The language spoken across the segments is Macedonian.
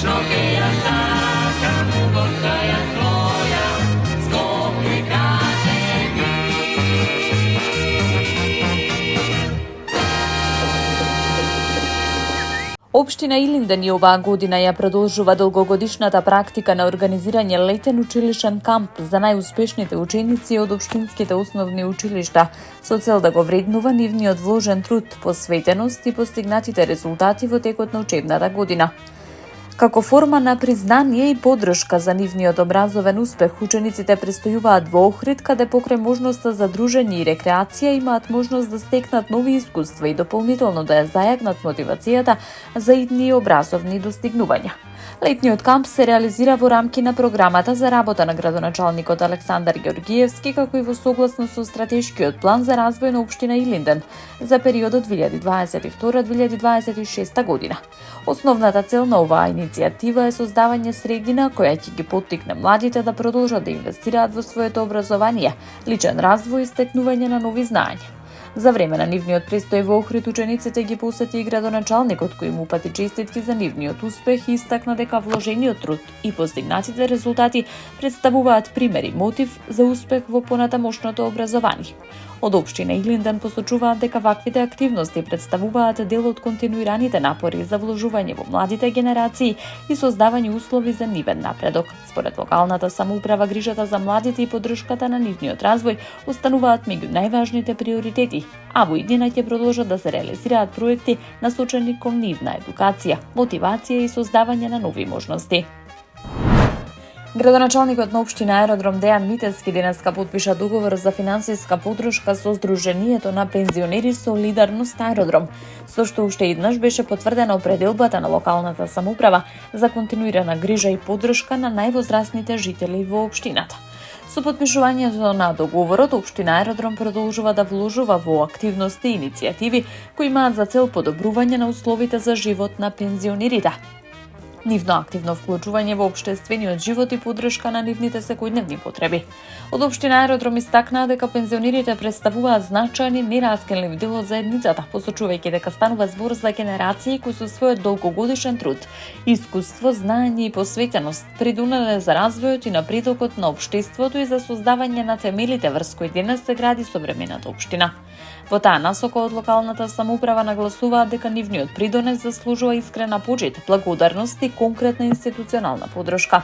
Tačno ke ja sakam, gorka ja svoja, Skopje kaže mi. Општина Илинден и оваа година ја продолжува долгогодишната практика на организирање летен училишен камп за најуспешните ученици од општинските основни училишта, со цел да го вреднува нивниот вложен труд, посветеност и постигнатите резултати во текот на учебната година. Како форма на признание и поддршка за нивниот образовен успех, учениците престојуваат во Охрид, каде покрај можноста за дружење и рекреација имаат можност да стекнат нови искуства и дополнително да ја зајагнат мотивацијата за идни образовни достигнувања. Летниот камп се реализира во рамки на програмата за работа на градоначалникот Александар Ѓоргиевски, како и во согласност со стратешкиот план за развој на општина Илинден за периодот 2022-2026 година. Основната цел на оваа иницијатива е создавање средина која ќе ги поттикне младите да продолжат да инвестираат во своето образование, личен развој и стекнување на нови знаења. За време на нивниот престој во Охрид, учениците ги посети и градоначалникот, кој му упати честитки за нивниот успех и истакна дека вложениот труд и постигнатите резултати представуваат пример и мотив за успех во понатамошното образование. Од општина Илинден посочуваат дека ваквите активности представуваат дел од континуираните напори за вложување во младите генерации и создавање услови за нивен напредок. Според локалната самоуправа, грижата за младите и поддршката на нивниот развој остануваат меѓу најважните приоритети, а во иднина ќе продолжат да се реализираат проекти насочени кон нивна едукација, мотивација и создавање на нови можности. Градоначалникот на општина Аеродром Дејан Митевски денеска потпиша договор за финансиска поддршка со Сдруженијето на пензионери Солидарност Аеродром, со што уште еднаш беше потврдена определбата на локалната самоуправа за континуирана грижа и поддршка на највозрастните жители во општината. Со потпишувањето на договорот, општина Аеродром продолжува да вложува во активности и иницијативи кои имаат за цел подобрување на условите за живот на пензионерите, нивно активно вклучување во општествениот живот и поддршка на нивните секојдневни потреби. Од општина Аеродром истакнаа дека пензионерите представуваат значаен и нераскинлив дел од заедницата, посочувајќи дека станува збор за генерации кои со својот долгогодишен труд, искуство, знаење и посветеност придонеле за развојот и напредокот на општеството и за создавање на темелите врз кои денес се гради современата општина. Во таа насока од локалната самоуправа нагласуваат дека нивниот придонес заслужува искрена почит, благодарност и конкретна институционална поддршка.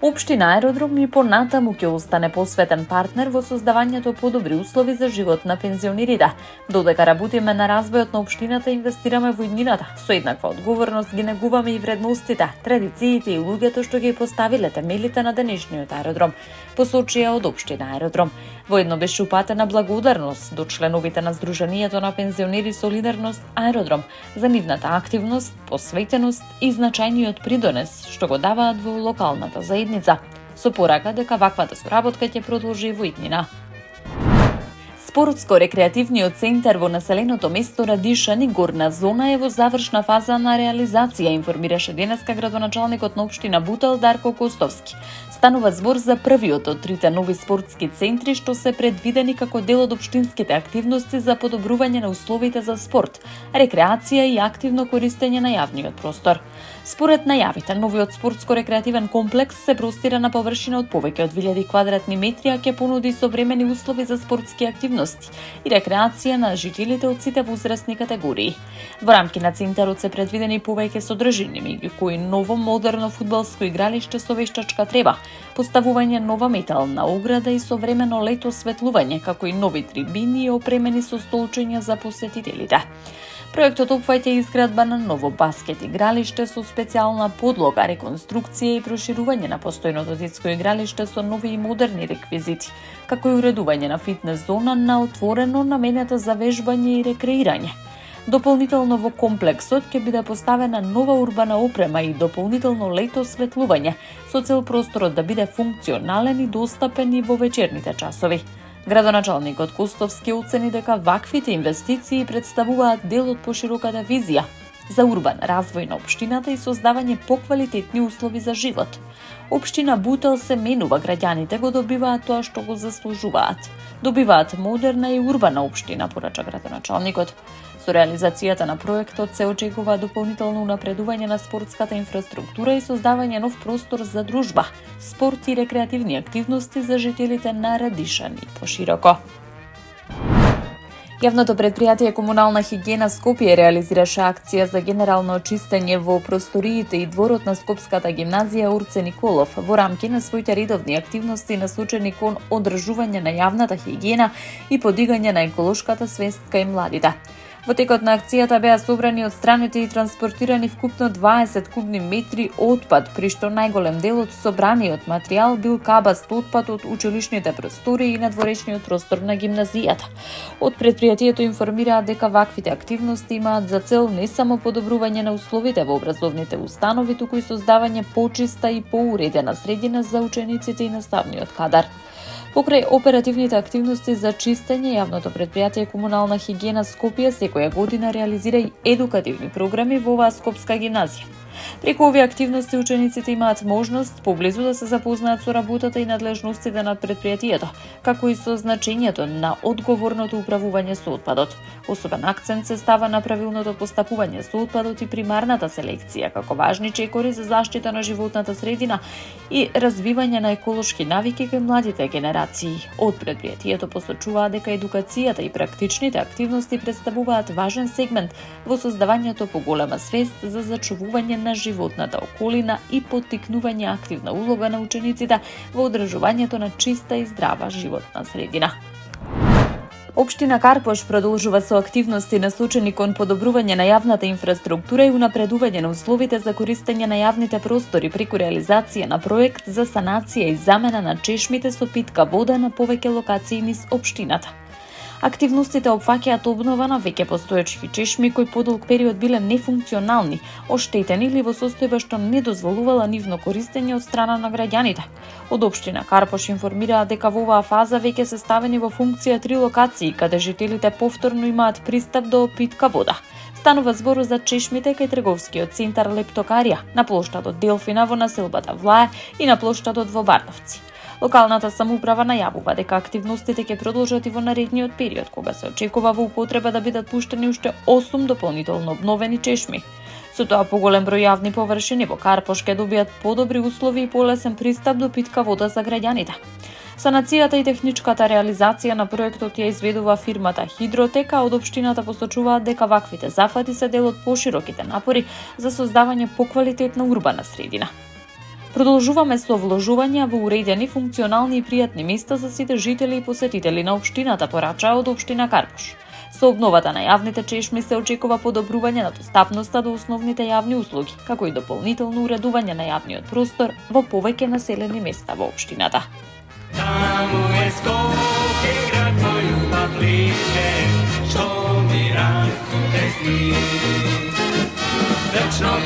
Општина Аеродром и понатаму ќе остане посветен партнер во создавањето подобри услови за живот на пензионерите. Додека работиме на развојот на општината, инвестираме во иднината. Со еднаква одговорност ги негуваме и вредностите, традициите и луѓето што ги поставиле темелите на денешниот аеродром, посочија од општина Аеродром. Воедно беше упатена благодарност до членовите на Сдруженијето на пензионери Солидарност Аеродром за нивната активност, посветеност и значајниот придонес што го даваат во локалната заедница, со порака дека ваквата соработка ќе продолжи во иднина. Спортско-рекреативниот центар во населеното место Радишани, Горна зона, е во завршна фаза на реализација, информираше денеска градоначалникот на општина Бутел Дарко Костовски. Станува збор за првиот од трите нови спортски центри што се предвидени како дел од општинските активности за подобрување на условите за спорт, рекреација и активно користење на јавниот простор. Според најавите, новиот спортско-рекреативен комплекс се простира на површина од повеќе од 1000 квадратни метри, а ќе понуди современи услови за спортски активности и рекреација на жителите од сите возрастни категории. Во рамки на центарот се предвидени повеќе содржини, меѓу кои ново модерно фудбалско игралиште со вештачка треба, поставување нова метална ограда и современо лето осветлување, како и нови трибини опремени со столчиња за посетителите. Проектот опфаќа изградба на ново баскет игралиште со специјална подлога, реконструкција и проширување на постојното детско игралиште со нови и модерни реквизити, како и уредување на фитнес зона на отворено наменета за вежбање и рекреирање. Дополнително во комплексот ќе биде поставена нова урбана опрема и дополнително лето осветлување, со цел просторот да биде функционален и достапен и во вечерните часови. Градоначалникот Костовски оцени дека ваквите инвестиции представуваат дел од пошироката визија за урбан развој на општината и создавање поквалитетни услови за живот. Општина Бутел се менува, граѓаните го добиваат тоа што го заслужуваат. Добиваат модерна и урбана општина, порача градоначалникот. Со реализацијата на проектот се очекува дополнително унапредување на спортската инфраструктура и создавање нов простор за дружба, спорт и рекреативни активности за жителите на Радишан и пошироко. Јавното предпријатие Комунална хигиена Скопје реализираше акција за генерално очистење во просториите и дворот на Скопската гимназија Урце Николов во рамки на своите редовни активности насочени кон одржување на јавната хигиена и подигање на еколошката свест кај младите. Во текот на акцијата беа собрани од страните и транспортирани вкупно 20 кубни метри отпад, при што најголем дел од собраниот материјал бил кабаст отпад од училишните простори и надворешниот простор на гимназијата. Од предпријатието информираат дека ваквите активности имаат за цел не само подобрување на условите во образовните установи, туку и создавање почиста и поуредена средина за учениците и наставниот кадар. Покрај оперативните активности за чистење, јавното предпријатие Комунална хигиена Скопје секоја година реализира и едукативни програми во оваа скопска гимназија. Преку овие активности учениците имаат можност поблизу да се запознаат со работата и надлежностите на предпријатието, како и со значењето на одговорното управување со отпадот. Особен акцент се става на правилното постапување со отпадот и примарната селекција, како важни чекори за заштита на животната средина и развивање на еколошки навики кај младите генерации. Од предпријатието посочуваат дека едукацијата и практичните активности представуваат важен сегмент во создавањето поголема свест за зачувување на животната околина и поттикнување активна улога на учениците во одржувањето на чиста и здрава животна средина. Општина Карпош продолжува со активности насочени кон подобрување на јавната инфраструктура и унапредување на условите за користење на јавните простори преку реализација на проект за санација и замена на чешмите со питка вода на повеќе локации низ општината. Активностите опфаќаат обнова на веќе постоечки чешми кои подолг период биле нефункционални, оштетени или во состојба што не дозволувала нивно користење од страна на граѓаните. Од општина Карпош информираат дека во оваа фаза веќе се ставени во функција 3 локации каде жителите повторно имаат пристап до питка вода. Станува збор за чешмите кај трговскиот центар Лептокарија, на плоштадот Делфина во населбата Влаја и на плоштадот во Бартовци. Локалната самоуправа најавува дека активностите ќе продолжат и во наредниот период, кога се очекува во употреба да бидат пуштени уште 8 дополнително обновени чешми. Со тоа поголем број јавни површини во Карпош ќе добијат подобри услови и полесен пристап до питка вода за граѓаните. Санацијата и техничката реализација на проектот ја изведува фирмата Хидротека, од општината посочуваат дека ваквите зафати се дел од пошироките напори за создавање поквалитетна урбана средина. Продолжуваме со вложувања во уредени, функционални и пријатни места за сите жители и посетители на општината, порачаа од општина Карпош. Со обновата на јавните чешми се очекува подобрување на достапноста до основните јавни услуги, како и дополнително уредување на јавниот простор во повеќе населени места во општината. Таму е Скопје, град мој љубав лише, што ми расте сни. Вечно